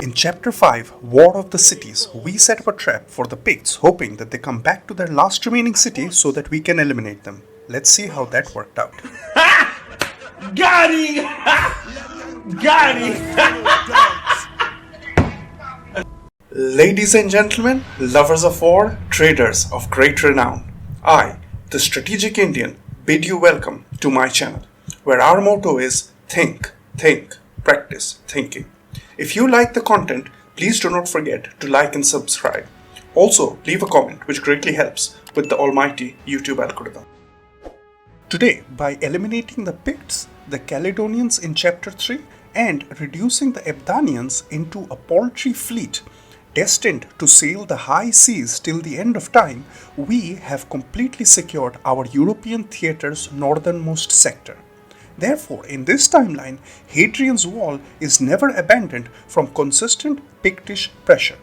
In Chapter 5, War of the Cities, we set up a trap for the Picts, hoping that they come back to their last remaining city so that we can eliminate them. Let's see how that worked out. Got him! Got him! Ladies and gentlemen, lovers of war, traders of great renown, I, the Strategic Indian, bid you welcome to my channel, where our motto is think, practice thinking. If you like the content, please do not forget to like and subscribe. Also, leave a comment which greatly helps with the almighty YouTube algorithm. Today, by eliminating the Picts, the Caledonians in Chapter 3, and reducing the Ebdanians into a paltry fleet, destined to sail the high seas till the end of time, we have completely secured our European theatre's northernmost sector. Therefore, in this timeline, Hadrian's wall is never abandoned from consistent Pictish pressure.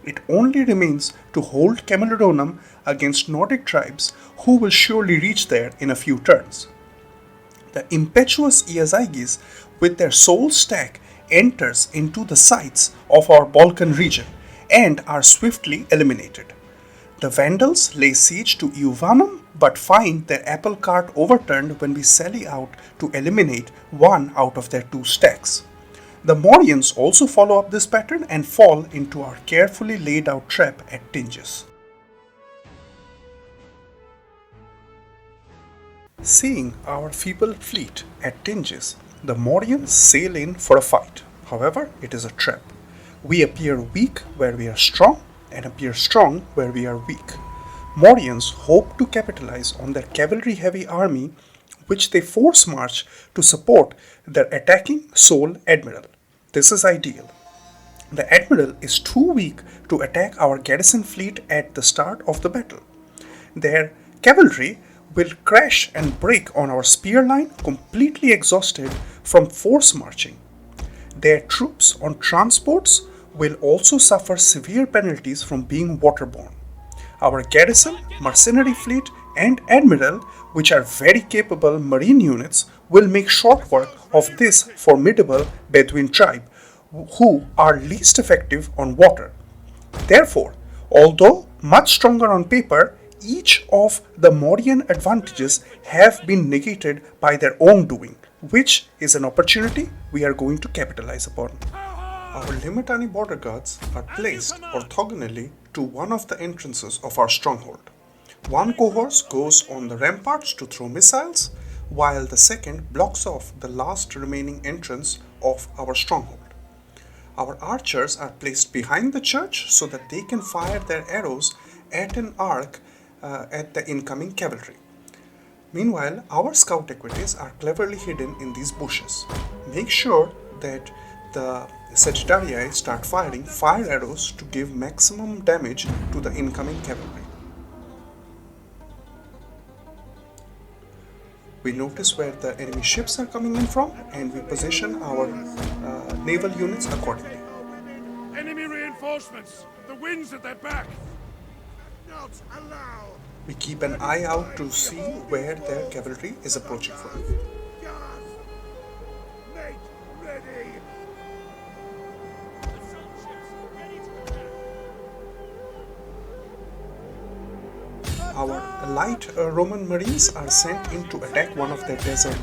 It only remains to hold Camulodunum against Nordic tribes who will surely reach there in a few turns. The impetuous Iazyges, with their sole stack, enters into the sights of our Balkan region and are swiftly eliminated. The Vandals lay siege to Iuvanum but find their apple cart overturned when we sally out to eliminate one out of their two stacks. The Maurians also follow up this pattern and fall into our carefully laid out trap at Tingis. Seeing our feeble fleet at Tingis, the Maurians sail in for a fight. However, it is a trap. We appear weak where we are strong and appear strong where we are weak. Maurians hope to capitalize on their cavalry-heavy army, which they force march to support their attacking sole admiral. This is ideal. The admiral is too weak to attack our garrison fleet at the start of the battle. Their cavalry will crash and break on our spear line, completely exhausted from force marching. Their troops on transports will also suffer severe penalties from being waterborne. Our garrison, mercenary fleet, and admiral, which are very capable marine units, will make short work of this formidable Bedouin tribe, who are least effective on water. Therefore, although much stronger on paper, each of the Mauryan advantages have been negated by their own doing, which is an opportunity we are going to capitalize upon. Our Limitani border guards are placed orthogonally to one of the entrances of our stronghold. One cohort goes on the ramparts to throw missiles, while the second blocks off the last remaining entrance of our stronghold. Our archers are placed behind the church so that they can fire their arrows at an arc at the incoming cavalry. Meanwhile, our scout equities are cleverly hidden in these bushes. Make sure that the Sagittarii start firing fire arrows to give maximum damage to the incoming cavalry. We notice where the enemy ships are coming in from and we position our naval units accordingly. Enemy reinforcements! The wind's at their back! Not allow! We keep an eye out to see where their cavalry is approaching from. Make ready! Our light Roman marines are sent in to attack one of their desert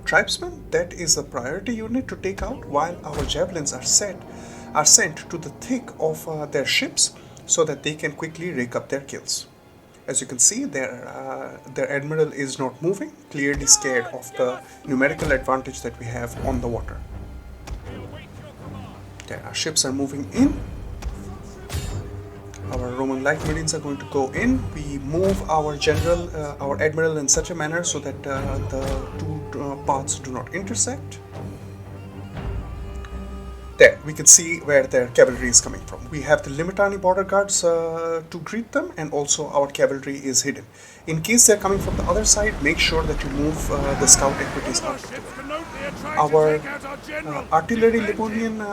tribesmen. That is a priority unit to take out, while our javelins are sent to the thick of their ships so that they can quickly rake up their kills. As you can see, their admiral is not moving, clearly scared of the numerical advantage that we have on the water. There, our ships are moving in. Our Roman light marines are going to go in. We move our general, our admiral in such a manner so that the two paths do not intersect. There, we can see where their cavalry is coming from. We have the Limitani border guards to greet them, and also our cavalry is hidden. In case they're coming from the other side, make sure that you move the scout equities out. Our artillery Livonian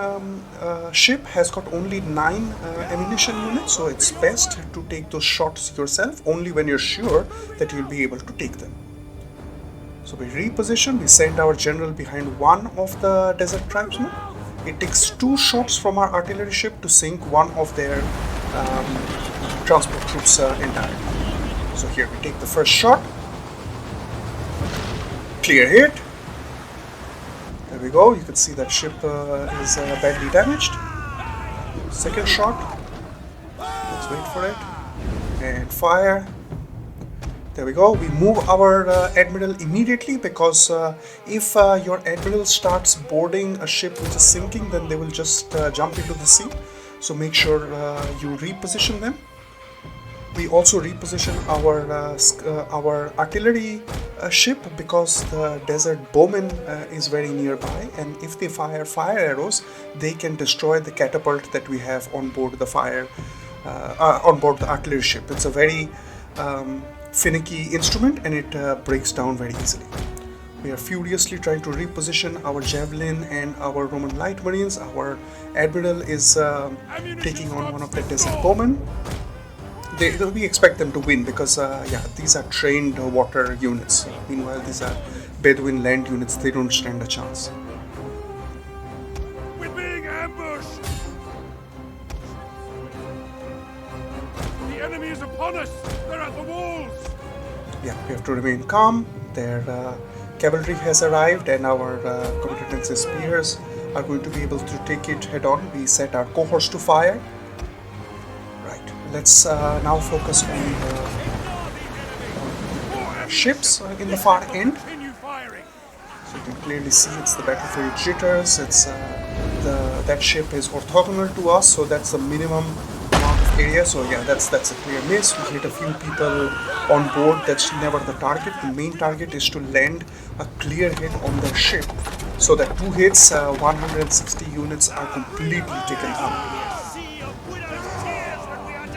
ship has got only 9 ammunition units, so it's best to take those shots yourself only when you're sure that you'll be able to take them. So we reposition, we send our general behind one of the desert tribesmen, It takes 2 shots from our artillery ship to sink one of their transport troops entirely. So here we take the first shot. Clear hit. There we go. You can see that ship is badly damaged. Second shot. Let's wait for it. And fire. There we go. We move our admiral immediately because if your admiral starts boarding a ship which is sinking, then they will just jump into the sea. So make sure you reposition them. We also reposition our artillery ship because the desert bowman is very nearby, and if they fire fire arrows, they can destroy the catapult that we have on board the artillery ship. It's a very finicky instrument, and it breaks down very easily. We are furiously trying to reposition our javelin and our Roman light marines. Our admiral is taking on one of the desert bowmen. We expect them to win because these are trained water units. Meanwhile, these are Bedouin land units. They don't stand a chance. We're being ambushed! The enemy is upon us! They're at the walls! Yeah, we have to remain calm. Their cavalry has arrived, and our combatants' spears are going to be able to take it head on. We set our cohorts to fire. Let's now focus on the ships in the far end. So you can clearly see it's the battlefield jitters. It's that ship is orthogonal to us, so that's the minimum amount of area. So yeah, that's a clear miss. We hit a few people on board. That's never the target. The main target is to land a clear hit on their ship, so that 2 hits, 160 units are completely taken out.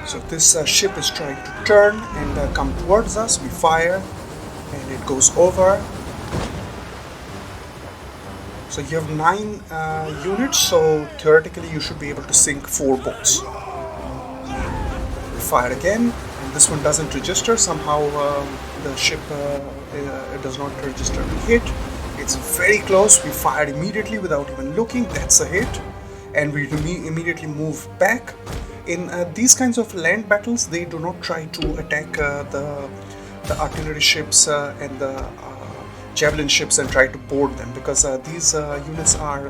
So this ship is trying to turn and come towards us. We fire and it goes over. So you have 9 units, so theoretically you should be able to sink 4 boats. We fire again, and this one doesn't register. Somehow the ship does not register the hit. It's very close. We fire immediately without even looking. That's a hit. And we immediately move back. In these kinds of land battles, they do not try to attack the artillery ships and the javelin ships and try to board them, because these units are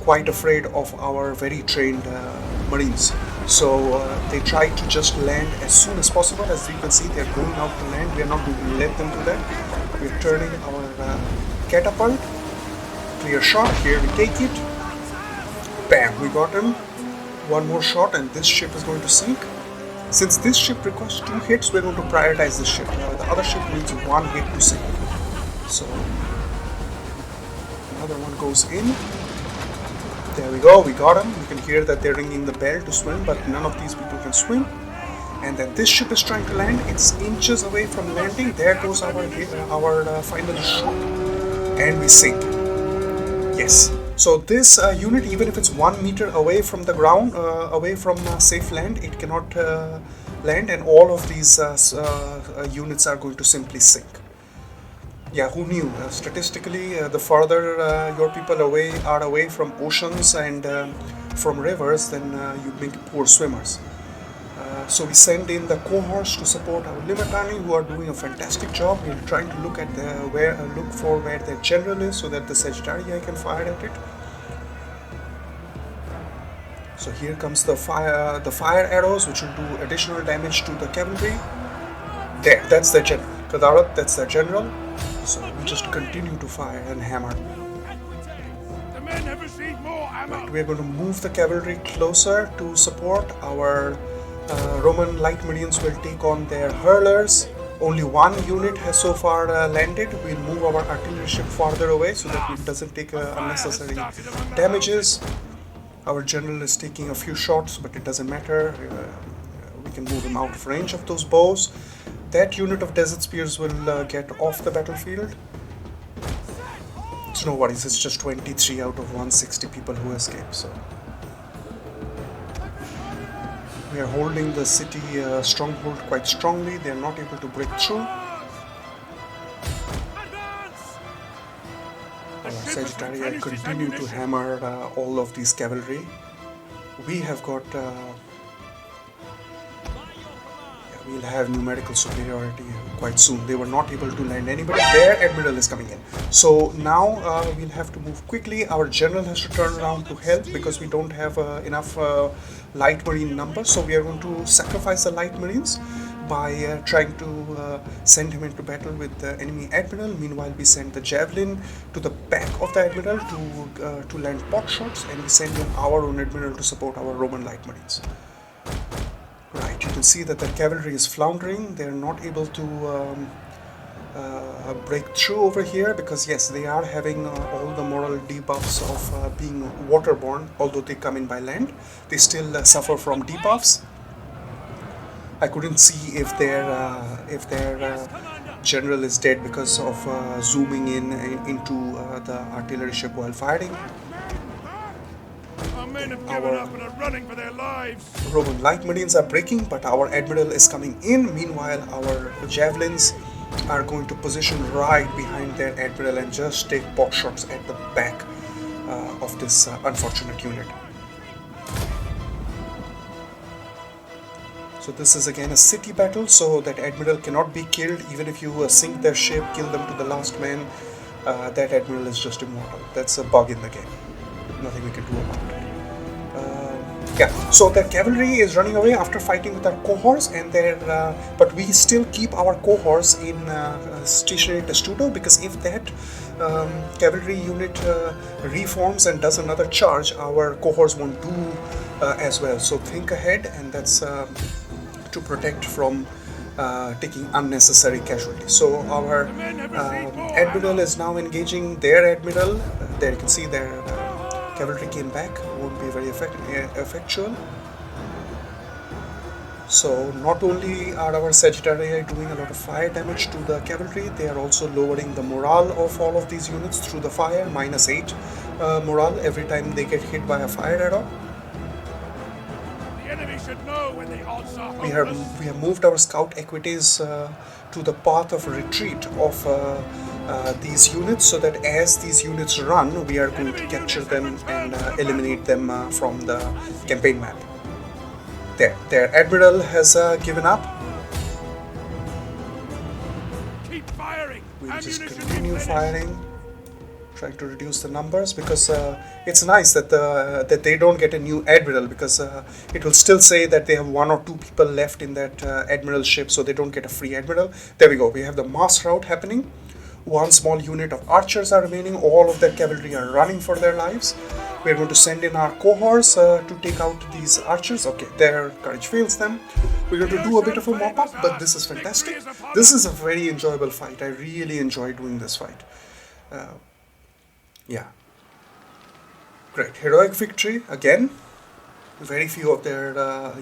quite afraid of our very trained marines. So they try to just land as soon as possible. As you can see, they're going out to land. We are not going to let them do that. We're turning our catapult. Clear shot. Here we take it. Bam! We got him. One more shot and this ship is going to sink. Since this ship requires 2 hits, we're going to prioritize this ship. The other ship needs 1 hit to sink. So another one goes in. There we go, we got him. You can hear that they're ringing the bell to swim, but none of these people can swim. And then this ship is trying to land. It's inches away from landing. There goes our final shot. And we sink. Yes. So this unit, even if it's 1 meter away from the ground, away from safe land, it cannot land, and all of these units are going to simply sink. Yeah, who knew? Statistically, the farther your people are away from oceans and from rivers, then you make poor swimmers. So we send in the cohorts to support our Libertani, who are doing a fantastic job. We're trying to look at look for where their general is, so that the Sagittarii can fire at it. So here comes the fire arrows, which will do additional damage to the cavalry. There, that's the general. Kadarat, that's the general. So we just continue to fire and hammer. The men have received more ammo. Right, we're going to move the cavalry closer to support. Our Roman light marines will take on their hurlers. Only 1 unit has so far landed. We'll move our artillery ship farther away so that it doesn't take unnecessary damages. Our general is taking a few shots, but it doesn't matter. We can move him out of range of those bows. That unit of desert spears will get off the battlefield. It's no worries, it's just 23 out of 160 people who escape. So we are holding the city stronghold quite strongly. They are not able to break through. Sagittarii continue to hammer all of these cavalry. We have got we'll have numerical superiority quite soon. They were not able to land anybody. Their admiral is coming in. So now we'll have to move quickly. Our general has to turn around to help because we don't have enough light marine numbers. So we are going to sacrifice the light marines by trying to send him into battle with the enemy admiral. Meanwhile, we send the javelin to the back of the admiral to land pot shots, and we send in our own admiral to support our Roman light marines. Right, you can see that the cavalry is floundering. They're not able to break through over here because yes, they are having all the moral debuffs of being waterborne. Although they come in by land, they still suffer from debuffs. I couldn't see if their general is dead because of zooming in into the artillery ship while firing. Our men have given up and are running for their lives. Roman light marines are breaking, but our admiral is coming in. Meanwhile, our javelins are going to position right behind their admiral and just take pot shots at the back of this unfortunate unit. So this is again a city battle, so that admiral cannot be killed. Even if you sink their ship, kill them to the last man, that admiral is just immortal. That's a bug in the game. Nothing we can do about it. Yeah, so their cavalry is running away after fighting with our cohorts, and but we still keep our cohorts in stationary testudo, because if that cavalry unit reforms and does another charge, our cohorts won't do as well. So think ahead, and that's to protect from taking unnecessary casualties. So our admiral is now engaging their admiral. There you can see their cavalry came back, won't be very effectual. So not only are our Sagittarii doing a lot of fire damage to the cavalry, they are also lowering the morale of all of these units through the fire, -8 morale every time they get hit by a fire arrow. The enemy should know when the odds are hopeless. We have moved our scout equities to the path of retreat of these units, so that as these units run, we are going to capture them and eliminate them from the campaign map. Their admiral has given up. Keep firing. We'll just Ammunition continue replenished. firing, trying to reduce the numbers, because it's nice that that they don't get a new admiral, because it will still say that they have 1 or 2 people left in that admiral ship, so they don't get a free admiral. There we go. We have the mass rout happening. 1 small unit of archers are remaining. All of their cavalry are running for their lives. We're going to send in our cohorts to take out these archers. Okay, their courage fails them. We're going to do a bit of a mop-up, but this is fantastic. This is a very enjoyable fight. I really enjoy doing this fight. Yeah. Great. Heroic victory again. Very few of their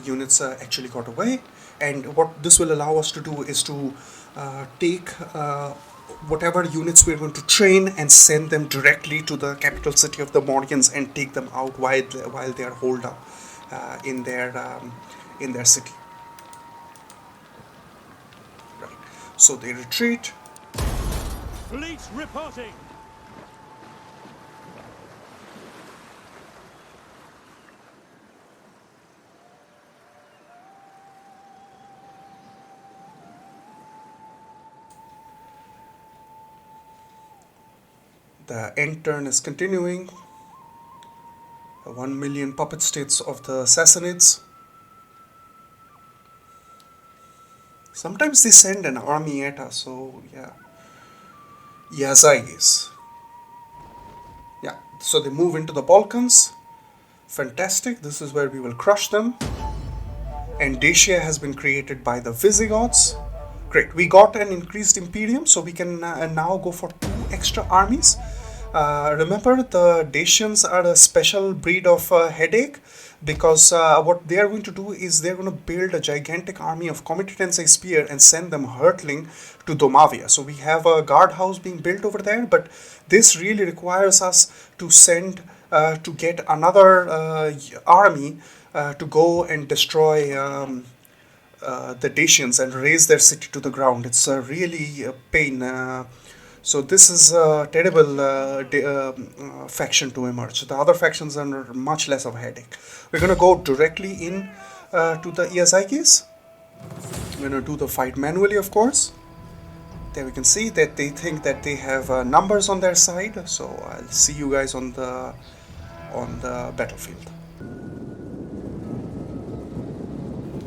units actually got away. And what this will allow us to do is to take whatever units we're going to train and send them directly to the capital city of the Maurians and take them out while they are holed up in their city. Right. So they retreat. Fleets reporting. The end turn is continuing. 1 million puppet states of the Sassanids. Sometimes they send an army at us, so yeah. Iazyges. Yeah, so they move into the Balkans. Fantastic, this is where we will crush them. And Dacia has been created by the Visigoths. Great, we got an increased Imperium, so we can now go for 2 extra armies. Remember, the Dacians are a special breed of headache, because what they are going to do is they're going to build a gigantic army of Comitatense spear and send them hurtling to Domavia. So we have a guardhouse being built over there, but this really requires us to send to get another army to go and destroy the Dacians and raise their city to the ground. It's really a pain. So this is a terrible faction to emerge. The other factions are much less of a headache. We're going to go directly in to the Iazyges. We're going to do the fight manually, of course. There we can see that they think that they have numbers on their side. So I'll see you guys on the battlefield.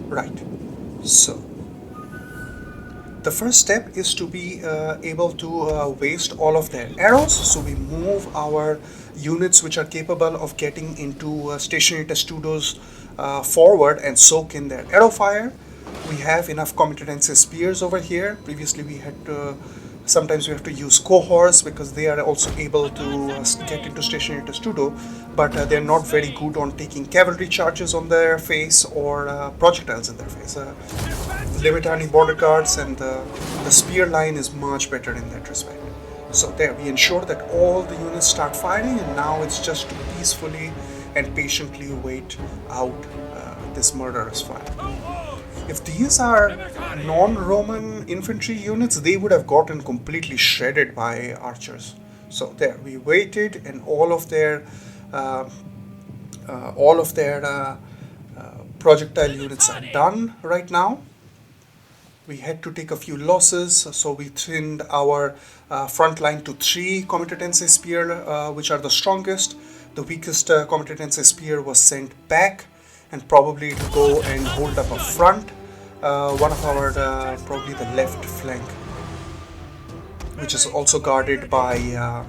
Right. So the first step is to be able to waste all of their arrows. So we move our units which are capable of getting into stationary testudos forward and soak in their arrow fire. We have enough comitatense spears over here. Previously we had to, sometimes we have to use cohorts because they are also able to get into stationary testudo, but they're not very good on taking cavalry charges on their face or projectiles in their face. Limitani border guards and the spear line is much better in that respect. So there we ensure that all the units start firing, and now it's just to peacefully and patiently wait out this murderous fire. If these are non-Roman infantry units, they would have gotten completely shredded by archers. So there we waited, and all of their projectile units are done right now. We had to take a few losses, so we thinned our front line to 3 comitatense spear, which are the strongest. The weakest comitatense spear was sent back, and probably to go and hold up a front, one of our probably the left flank, which is also guarded by our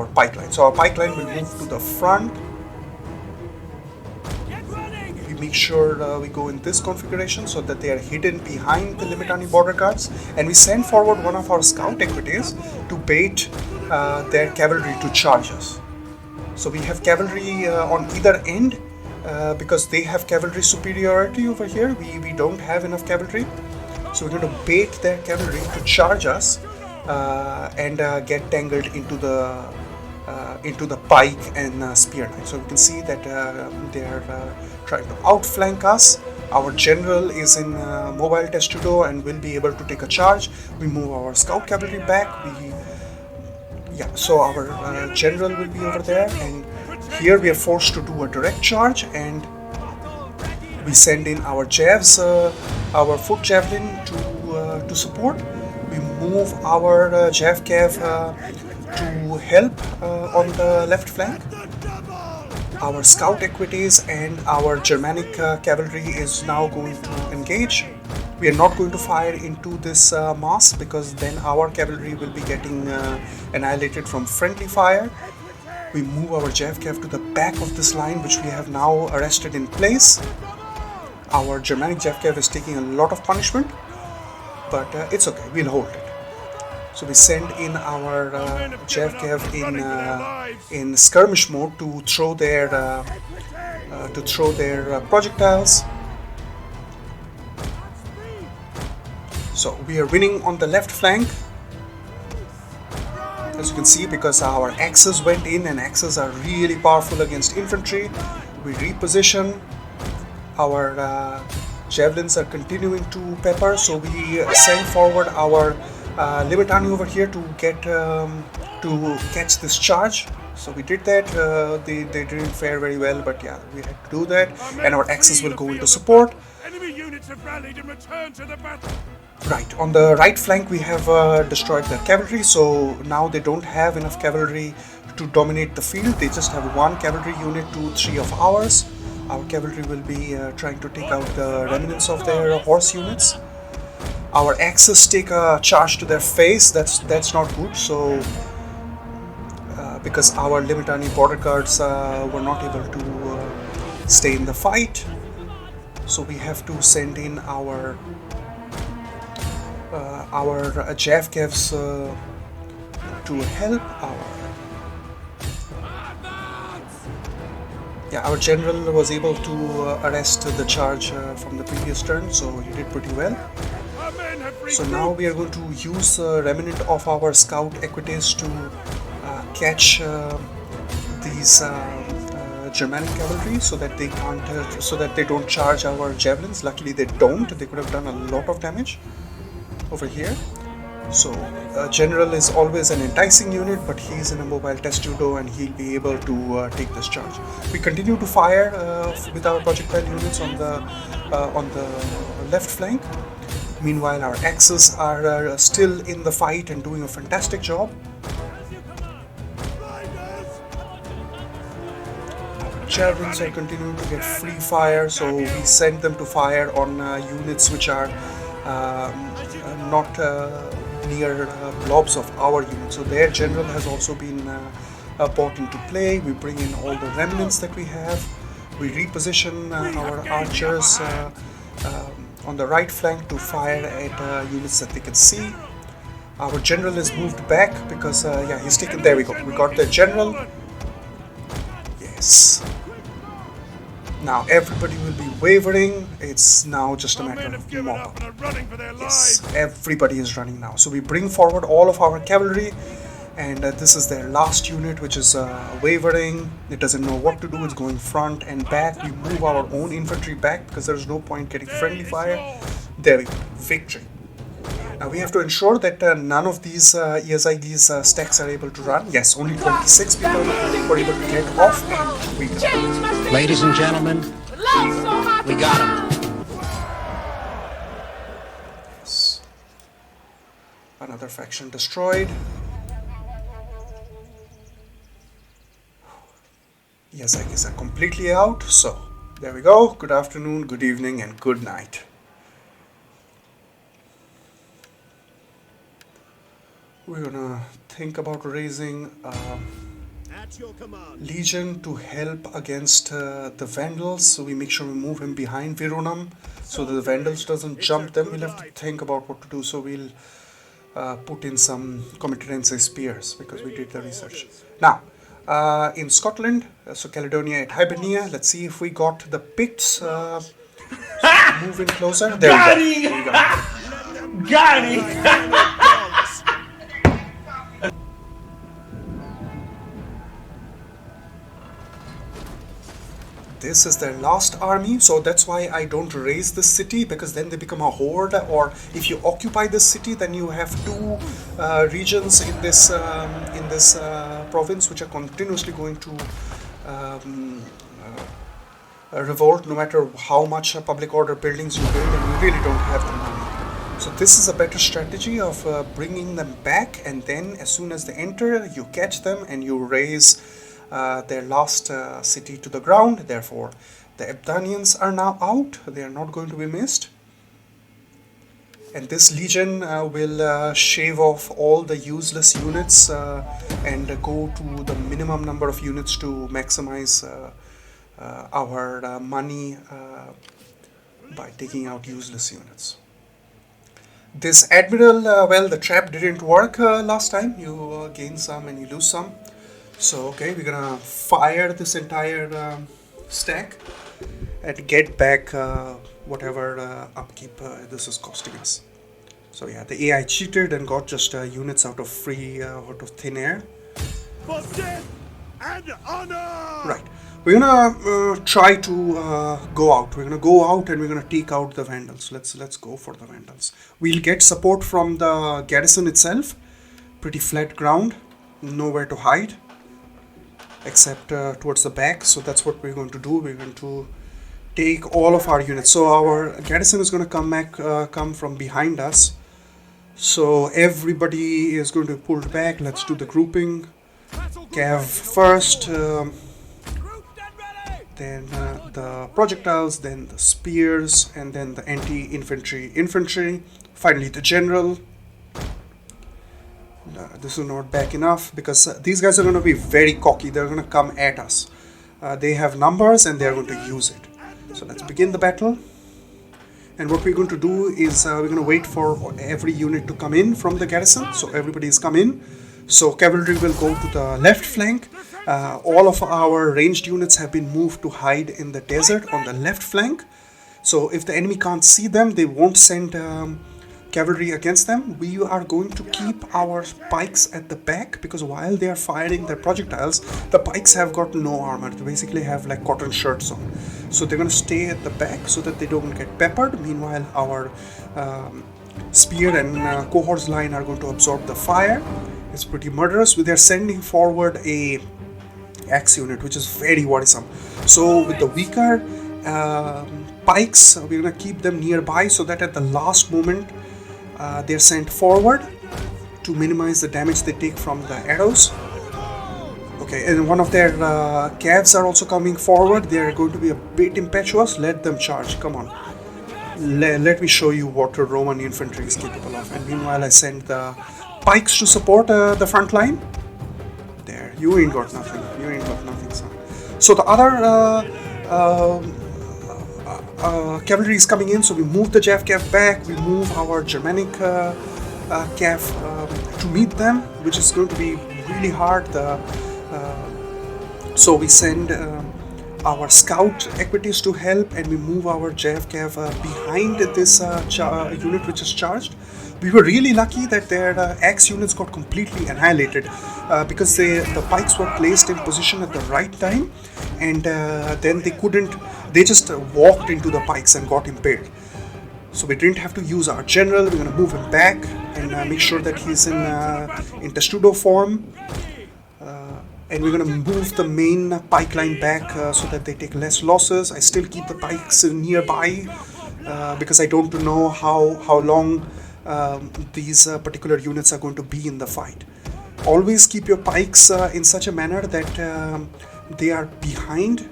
pike line. So our pike line will move to the front. Make sure we go in this configuration so that they are hidden behind the Limitani border guards, and we send forward one of our scout equities to bait their cavalry to charge us. So we have cavalry on either end because they have cavalry superiority over here. We don't have enough cavalry, so we're going to bait their cavalry to charge us and get tangled into the pike and spear line. So we can see that they are trying to outflank us. Our general is in mobile testudo and will be able to take a charge. We move our scout cavalry back. So our general will be over there, and here we are forced to do a direct charge, and we send in our javs, our foot javelin to support. We move our jav cav to help on the left flank. Our scout equities and our Germanic cavalry is now going to engage. We are not going to fire into this mass because then our cavalry will be getting annihilated from friendly fire. We move our Jav Cav to the back of this line, which we have now arrested in place. Our Germanic Jav Cav is taking a lot of punishment, but it's okay, we'll hold it. So we send in our Jav Cav in skirmish mode to throw their projectiles. So we are winning on the left flank, as you can see, because our axes went in, and axes are really powerful against infantry. We reposition. Our javelins are continuing to pepper, so we send forward our Limitani over here to get to catch this charge. So we did that. They didn't fare very well, but yeah, we had to do that, and our axes will go into support. Enemy units have rallied and returned to the battle. Right, on the right flank we have destroyed their cavalry, so now they don't have enough cavalry to dominate the field. They just have one cavalry unit to 3 of ours. Our cavalry will be trying to take out the remnants of their horse units. Our axes take a charge to their face. That's not good. So because our Limitani border guards were not able to stay in the fight, so we have to send in our Jav Cavs to help our general was able to arrest the charge from the previous turn, so he did pretty well. So now we are going to use a remnant of our scout equities to catch these Germanic cavalry, so that they can't, so that they don't charge our javelins. Luckily they don't. They could have done a lot of damage over here. So general is always an enticing unit, but he's in a mobile testudo and he'll be able to take this charge. We continue to fire with our projectile units on the left flank. Meanwhile, our axes are still in the fight and doing a fantastic job. Javelins are continuing to get free fire, so we send them to fire on units which are not near blobs of our unit. So their general has also been brought into play. We bring in all the remnants that we have. We reposition our archers on the right flank to fire at units that they can see. Our general is moved back because, yeah, he's taken. There we go. We got the general. Yes. Now everybody will be wavering. It's now just a matter of mop up. Yes, everybody is running now. So we bring forward all of our cavalry, and this is their last unit, which is wavering. It doesn't know what to do. It's going front and back. We move our own infantry back because there's no point getting friendly fire. There we go. Victory. Now we have to ensure that none of these Iazyges stacks are able to run. Yes, only 26 people were able to get off, and we got. Ladies and gentlemen, we got him. Yes. Another faction destroyed. Iazyges are completely out. So there we go. Good afternoon, good evening, and good night. We're gonna think about raising Legion to help against the Vandals. So we make sure we move him behind Iuvanum so that the Vandals doesn't jump them. We'll have to think about what to do. So we'll put in some Comitarense spears because we did the research. Now, in Scotland, so Caledonia at Hibernia, let's see if we got the Picts move in closer. There we go. There we go. Got it! This is their last army, so that's why I don't raise this city, because then they become a horde. Or if you occupy this city, then you have two regions in this province which are continuously going to revolt, no matter how much public order buildings you build, and you really don't have the money. So this is a better strategy of bringing them back, and then as soon as they enter, you catch them and you raise their last city to the ground. Therefore, the Ebdanians are now out. They are not going to be missed. And this legion will shave off all the useless units and go to the minimum number of units to maximize our money by taking out useless units. This admiral, well, the trap didn't work last time. You gain some and you lose some. So, okay, we're gonna fire this entire stack and get back whatever upkeep this is costing us. So yeah, the AI cheated and got just units out of thin air. For death and honor! Right. We're gonna try to go out. We're gonna go out and we're gonna take out the Vandals. Let's go for the Vandals. We'll get support from the garrison itself. Pretty flat ground, nowhere to hide except towards the back. So that's what we're going to do. We're going to take all of our units. So our garrison is going to come from behind us. So everybody is going to be pulled back. Let's do the grouping. Cav first, then the projectiles, then the spears, and then the infantry. Finally the general. This is not back enough because these guys are going to be very cocky. They're going to come at us. They have numbers and they're going to use it. So let's begin the battle. And what we're going to do is we're going to wait for every unit to come in from the garrison. So everybody's come in. So cavalry will go to the left flank. All of our ranged units have been moved to hide in the desert on the left flank. So if the enemy can't see them, they won't send cavalry against them. We are going to keep our pikes at the back because while they are firing their projectiles, the pikes have got no armor. They basically have like cotton shirts on. So they're going to stay at the back so that they don't get peppered. Meanwhile, our spear and cohorts line are going to absorb the fire. It's pretty murderous. They're sending forward a axe unit, which is very worrisome. So with the weaker pikes, we're gonna keep them nearby so that at the last moment they're sent forward to minimize the damage they take from the arrows. Okay, and one of their calves are also coming forward. They're going to be a bit impetuous. Let them charge. Come on. Let me show you what Roman infantry is capable of. And meanwhile, I send the pikes to support the front line. There, you ain't got nothing. You ain't got nothing, son. So the other cavalry is coming in. So we move the Jav Cav back. We move our Germanic Cav to meet them, which is going to be really hard. So we send our scout equities to help, and we move our Jav Cav behind this unit which is charged. We were really lucky that their axe units got completely annihilated because the pikes were placed in position at the right time, and then they just walked into the pikes and got impaled. So we didn't have to use our general. We're going to move him back and make sure that he's in testudo form. And we're going to move the main pike line back so that they take less losses. I still keep the pikes nearby because I don't know how long these particular units are going to be in the fight. Always keep your pikes in such a manner that they are behind.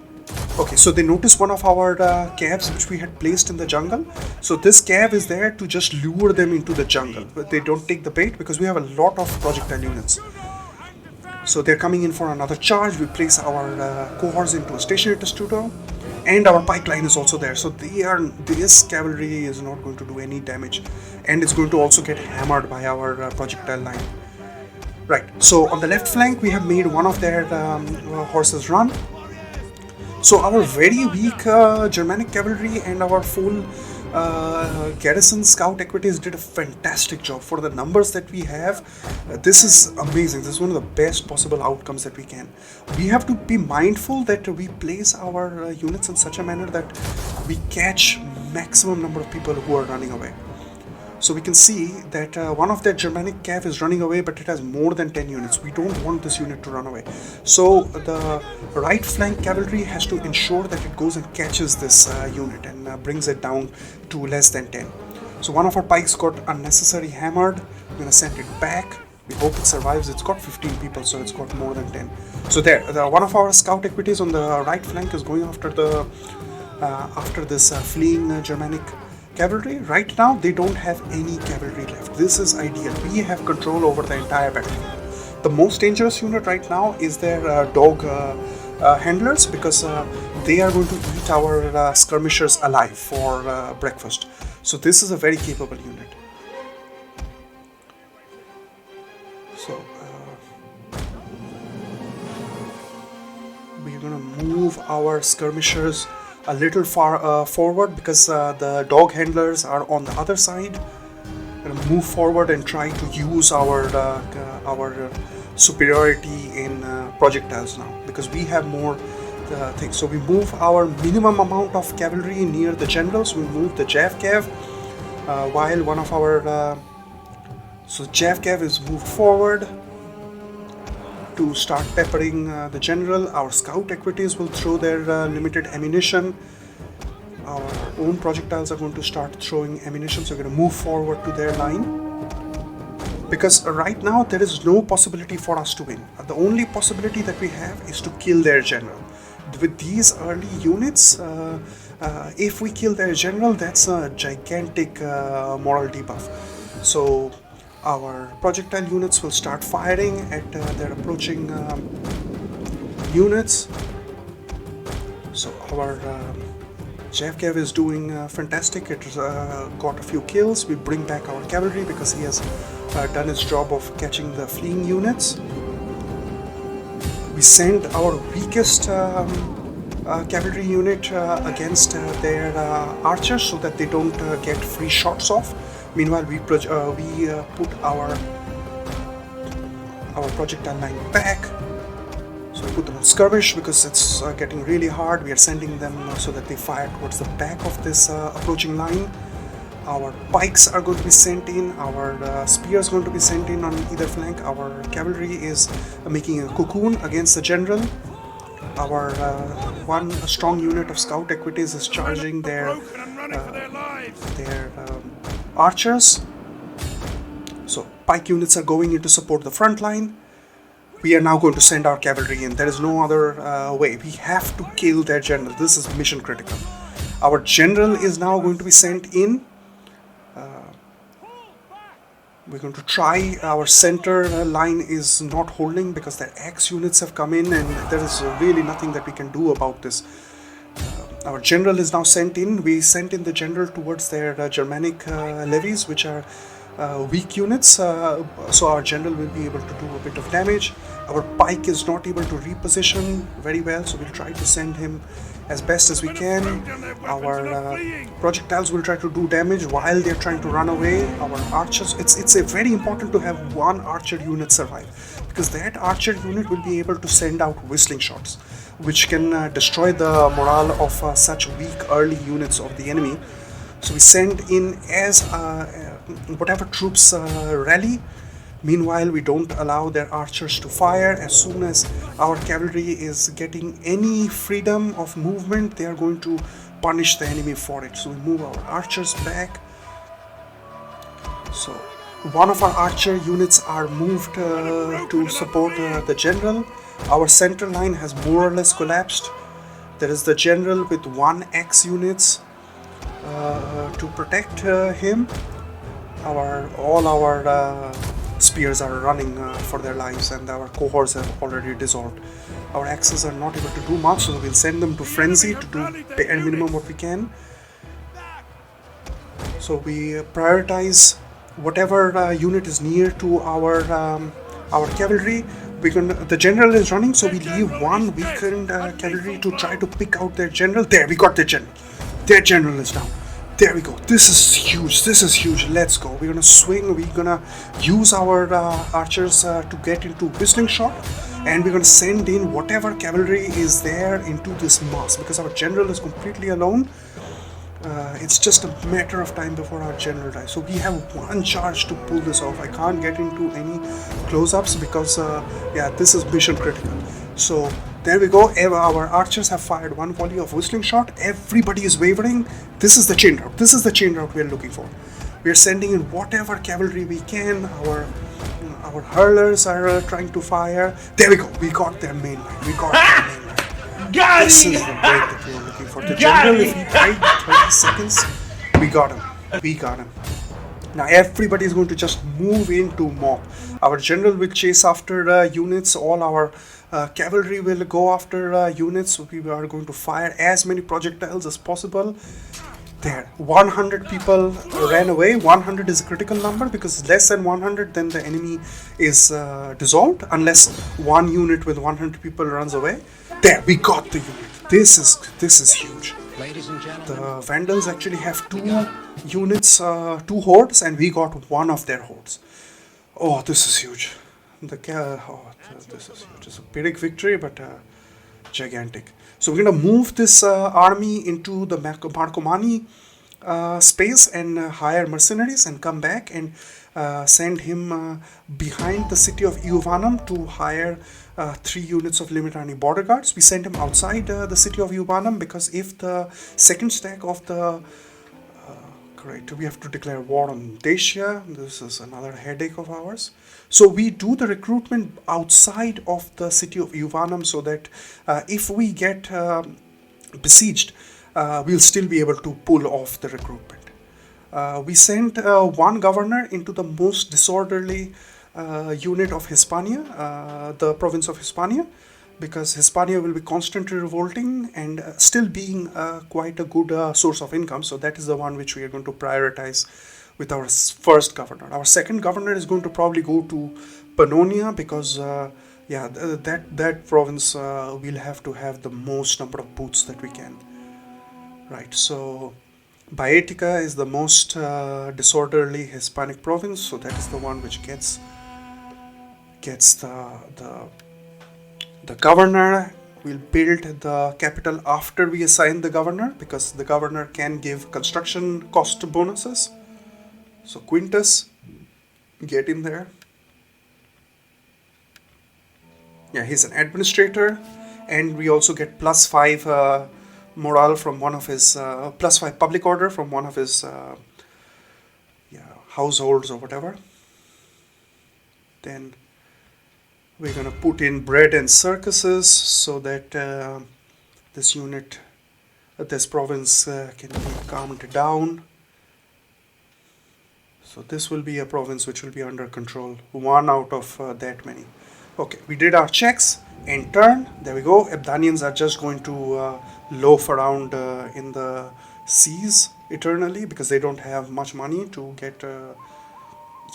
Okay, so they noticed one of our calves which we had placed in the jungle. So this cav is there to just lure them into the jungle, but they don't take the bait because we have a lot of projectile units. So they're coming in for another charge. We place our cohorts into a stationary testudo, and our pike line is also there. So this cavalry is not going to do any damage, and it's going to also get hammered by our projectile line. Right. So on the left flank, we have made one of their horses run. So our very weak Germanic cavalry and our full garrison scout equities did a fantastic job for the numbers that we have. This is amazing. This is one of the best possible outcomes that we can. We have to be mindful that we place our units in such a manner that we catch maximum number of people who are running away. So we can see that one of their Germanic cav is running away, but it has more than 10 units. We don't want this unit to run away. So the right flank cavalry has to ensure that it goes and catches this unit and brings it down to less than 10. So one of our pikes got unnecessarily hammered. We're going to send it back. We hope it survives. It's got 15 people, so it's got more than 10. So there, one of our scout equities on the right flank is going after this fleeing Germanic cavalry. Right now, they don't have any cavalry left. This is ideal. We have control over the entire battlefield. The most dangerous unit right now is their dog handlers, because they are going to eat our skirmishers alive for breakfast. So this is a very capable unit. So we're going to move our skirmishers a little far forward because the dog handlers are on the other side. We're going to move forward and try to use our superiority in projectiles now because we have more things. So we move our minimum amount of cavalry near the generals. We move the Jav Cav while one of our so Jav Cav is moved forward to start peppering the general. Our scout equities will throw their limited ammunition. Our own projectiles are going to start throwing ammunition, so we're going to move forward to their line. Because right now there is no possibility for us to win. The only possibility that we have is to kill their general. With these early units, if we kill their general, that's a gigantic moral debuff. So our projectile units will start firing at their approaching units. So our Jav Cav is doing fantastic. It got a few kills. We bring back our cavalry because he has done his job of catching the fleeing units. We send our weakest cavalry unit against their archers so that they don't get free shots off. Meanwhile, we put our projectile line back. So we put them on skirmish because it's getting really hard. We are sending them so that they fire towards the back of this approaching line. Our pikes are going to be sent in, our spears are going to be sent in on either flank. Our cavalry is making a cocoon against the general. Our one strong unit of scout equities is charging their archers. So pike units are going in to support the front line. We are now going to send our cavalry in. There is no other way. We have to kill their general. This is mission critical. Our general is now going to be sent in. We're going to try. Our center line is not holding because their axe units have come in, and there is really nothing that we can do about this. Our general is now sent in. We sent in the general towards their Germanic levies, which are weak units, so our general will be able to do a bit of damage. Our pike is not able to reposition very well, so we'll try to send him as best as we can. Our projectiles will try to do damage while they're trying to run away. Our archers, it's very important to have one archer unit survive, because that archer unit will be able to send out whistling shots, which can destroy the morale of such weak early units of the enemy. So we send in as whatever troops rally. Meanwhile, we don't allow their archers to fire. As soon as our cavalry is getting any freedom of movement, they are going to punish the enemy for it. So we move our archers back. So one of our archer units are moved to support the general. Our center line has more or less collapsed. There is the general with one axe units to protect him. All our spears are running for their lives, and our cohorts have already dissolved. Our axes are not able to do much, so we'll send them to frenzy to do bare minimum what we can. So we prioritize whatever unit is near to our cavalry. The general is running, so we leave one weakened cavalry to try to pick out their general. There, we got their general. Their general is down. There we go. This is huge. This is huge. Let's go. We're gonna swing. We're gonna use our archers to get into whistling shot, and we're gonna send in whatever cavalry is there into this mass, because our general is completely alone. It's just a matter of time before our general dies. So we have one charge to pull this off. I can't get into any close-ups because this is mission critical. So there we go. Our archers have fired one volley of whistling shot. Everybody is wavering. This is the chain route. This is the chain route we are looking for. We are sending in whatever cavalry we can. Our hurlers are trying to fire. There we go. We got their main line. We got their main line. This is the break that we were looking for. The general, if he died 20 seconds, we got him. We got him. Now everybody is going to just move in to mob. Our general will chase after units. All our cavalry will go after units. We are going to fire as many projectiles as possible. There, 100 people ran away. 100 is a critical number, because less than 100, then the enemy is dissolved, unless one unit with 100 people runs away. There, we got the unit. This is huge. Ladies and gentlemen, The Vandals actually have two units, two hordes, and we got one of their hordes. Oh, this is huge. This is huge. It's a big victory, but gigantic. So we're going to move this army into the Marcomanni space and hire mercenaries and come back and send him behind the city of Iuvanum to hire 3 units of Limitani border guards. We sent him outside the city of Iuvanum because if the second stack of the we have to declare war on Dacia. This is another headache of ours. So we do the recruitment outside of the city of Iuvanum, so that if we get besieged, we'll still be able to pull off the recruitment. We sent one governor into the most disorderly unit of Hispania, the province of Hispania, because Hispania will be constantly revolting and still being quite a good source of income. So that is the one which we are going to prioritize with our first governor. Our second governor is going to probably go to Pannonia, because that province will have to have the most number of booths that we can. Right, so Baetica is the most disorderly Hispanic province, so that is the one which gets the governor. We'll build the capital after we assign the governor, because the governor can give construction cost bonuses. So Quintus, get in there. Yeah, he's an administrator, and we also get +5 morale from one of his +5 public order from one of his households or whatever. Then we're gonna put in bread and circuses so that this unit, this province can be calmed down. So this will be a province which will be under control. One out of that many. Okay, we did our checks. In turn, there we go. Ebdanians are just going to loaf around in the seas eternally because they don't have much money to get.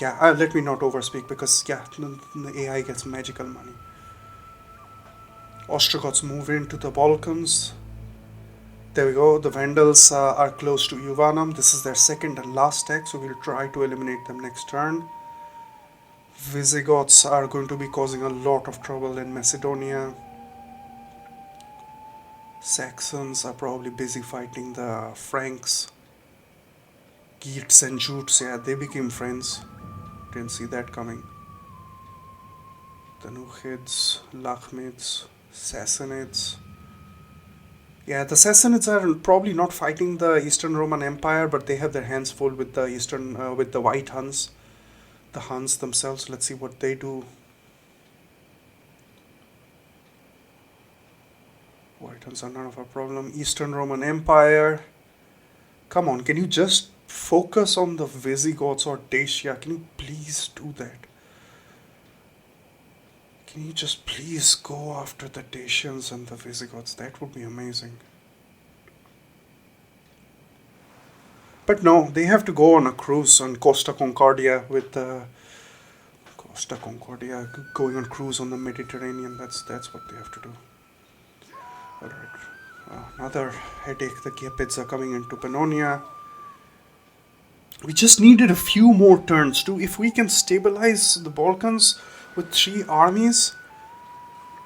Let me not overspeak because the AI gets magical money. Ostrogoths move into the Balkans. There we go. The Vandals are close to Iuvanum. This is their second and last tech, so we'll try to eliminate them next turn. Visigoths are going to be causing a lot of trouble in Macedonia. Saxons are probably busy fighting the Franks. Geats and Jutes, yeah, they became friends. Didn't see that coming. Tanuchids, Lakhmids, Sassanids. Yeah, the Sassanids are probably not fighting the Eastern Roman Empire, but they have their hands full with the with the White Huns. The Huns themselves, let's see what they do. White Huns are none of our problem. Eastern Roman Empire. Come on, can you just focus on the Visigoths or Dacia? Can you please do that? Can you just please go after the Dacians and the Visigoths? That would be amazing. But no, they have to go on a cruise on Costa Concordia with Costa Concordia going on cruise on the Mediterranean. That's what they have to do. Alright, another headache. The Gepids are coming into Pannonia. We just needed a few more turns too. If we can stabilize the Balkans with 3 armies,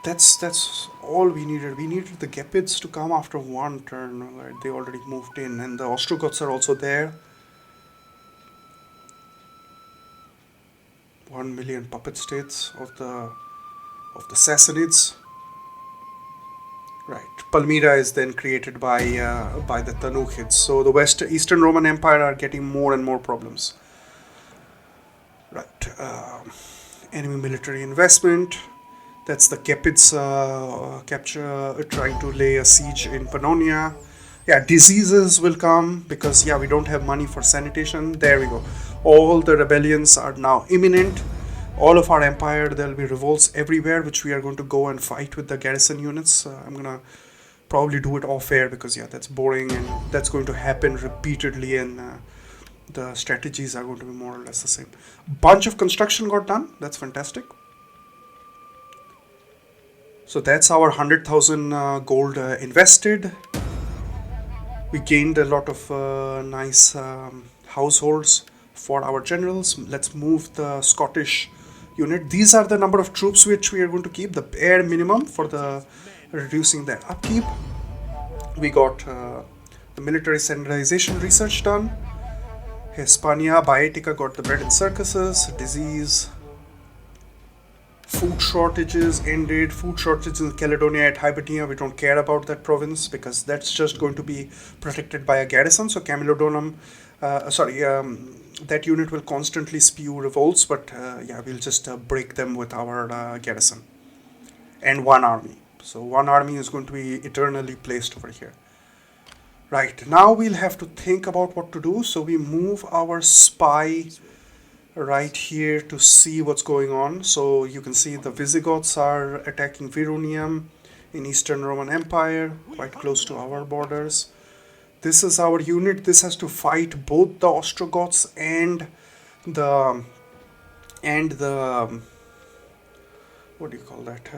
that's all we needed. We needed the Gepids to come after 1 turn. Right? They already moved in, and the Ostrogoths are also there. 1 million puppet states of the Sassanids. Right, Palmyra is then created by the Tanuchids. So the Eastern Roman Empire are getting more and more problems. Right, enemy military investment. That's the Gepids trying to lay a siege in Pannonia. Yeah, diseases will come because we don't have money for sanitation. There we go. All the rebellions are now imminent. All of our empire, there will be revolts everywhere, which we are going to go and fight with the garrison units. I'm going to probably do it off air because that's boring and that's going to happen repeatedly, and the strategies are going to be more or less the same. Bunch of construction got done. That's fantastic. So that's our 100,000 gold invested. We gained a lot of nice households for our generals. Let's move the Scottish unit. These are the number of troops which we are going to keep, the bare minimum for the reducing their upkeep. We got the military standardization research done. Hispania Baetica got the bread and circuses. Disease, food shortages ended. Food shortages in Caledonia at Hibernia, we don't care about that province because that's just going to be protected by a garrison. So Camulodunum, that unit will constantly spew revolts, but we'll just break them with our garrison and 1 army. So 1 army is going to be eternally placed over here. Right, now we'll have to think about what to do. So we move our spy right here to see what's going on. So you can see the Visigoths are attacking Virunium in Eastern Roman Empire, quite close to our borders. This is our unit. This has to fight both the Ostrogoths and the what do you call that?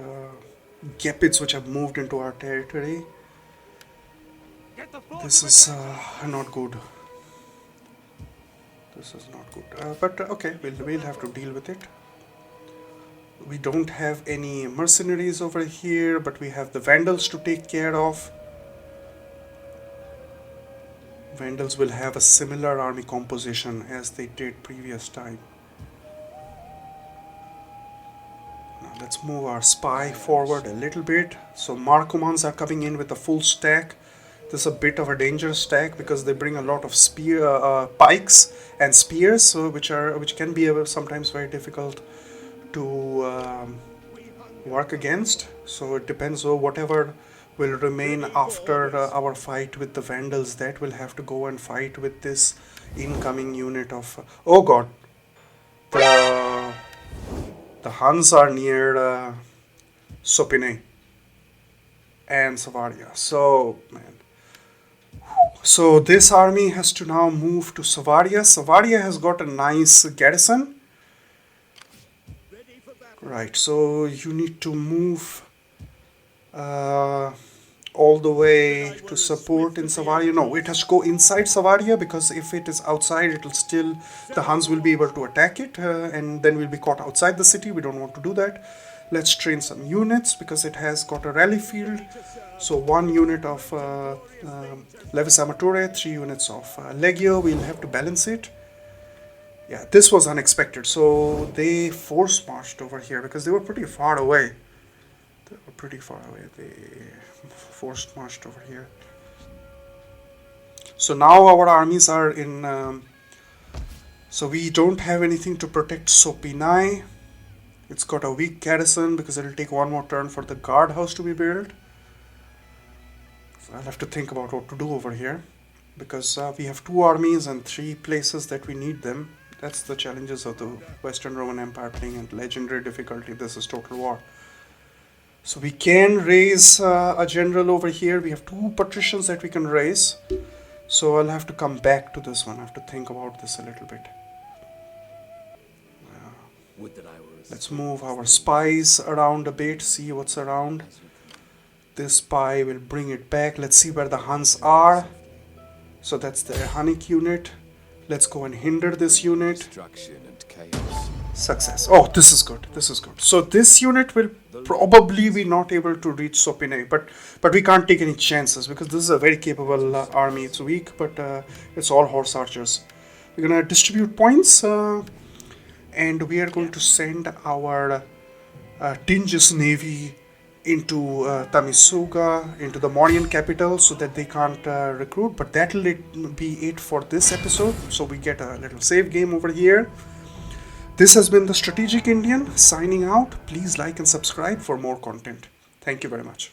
Gepids, which have moved into our territory. This is not good. This is not good. But okay, we'll have to deal with it. We don't have any mercenaries over here, but we have the Vandals to take care of. Vandals will have a similar army composition as they did previous time. Now let's move our spy forward a little bit. So Markomans are coming in with a full stack. This is a bit of a dangerous stack because they bring a lot of pikes and spears, which can be sometimes very difficult to work against. So it depends on whatever will remain after our fight with the Vandals, that will have to go and fight with this incoming unit of oh god, the Huns are near Sopine and Savaria. So man, so this army has to now move to Savaria. Savaria has got a nice garrison. Right, so you need to move all the way to support in Savaria. No, it has to go inside Savaria, because if it is outside, it will still, the Huns will be able to attack it, and then we'll be caught outside the city. We don't want to do that. Let's train some units, because it has got a rally field. So 1 unit of Levis Amature, 3 units of Legio. We'll have to balance it. Yeah, this was unexpected. So they force marched over here because they were pretty far away. They forced marched over here. So now our armies are in. So we don't have anything to protect Sopinai. It's got a weak garrison because it'll take 1 more turn for the guardhouse to be built. So I'll have to think about what to do over here, because we have 2 armies and 3 places that we need them. That's the challenges of the Western Roman Empire playing at legendary difficulty. This is total war. So we can raise a general over here. We have 2 patricians that we can raise. So I'll have to come back to this one. I have to think about this a little bit. Let's move our spies around a bit, see what's around. This spy will bring it back. Let's see where the Huns are. So that's the Hunnic unit. Let's go and hinder this unit. Destruction and chaos. Success. Oh, this is good. This is good. So this unit will probably be not able to reach Sopine, but we can't take any chances because this is a very capable army. It's weak, but it's all horse archers. We're gonna distribute points, and we are going to send our Tingis navy into Tamisuga, into the Mauryan capital, so that they can't recruit. But that'll be it for this episode. So we get a little save game over here. This has been the Strategic Indian signing out. Please like and subscribe for more content. Thank you very much.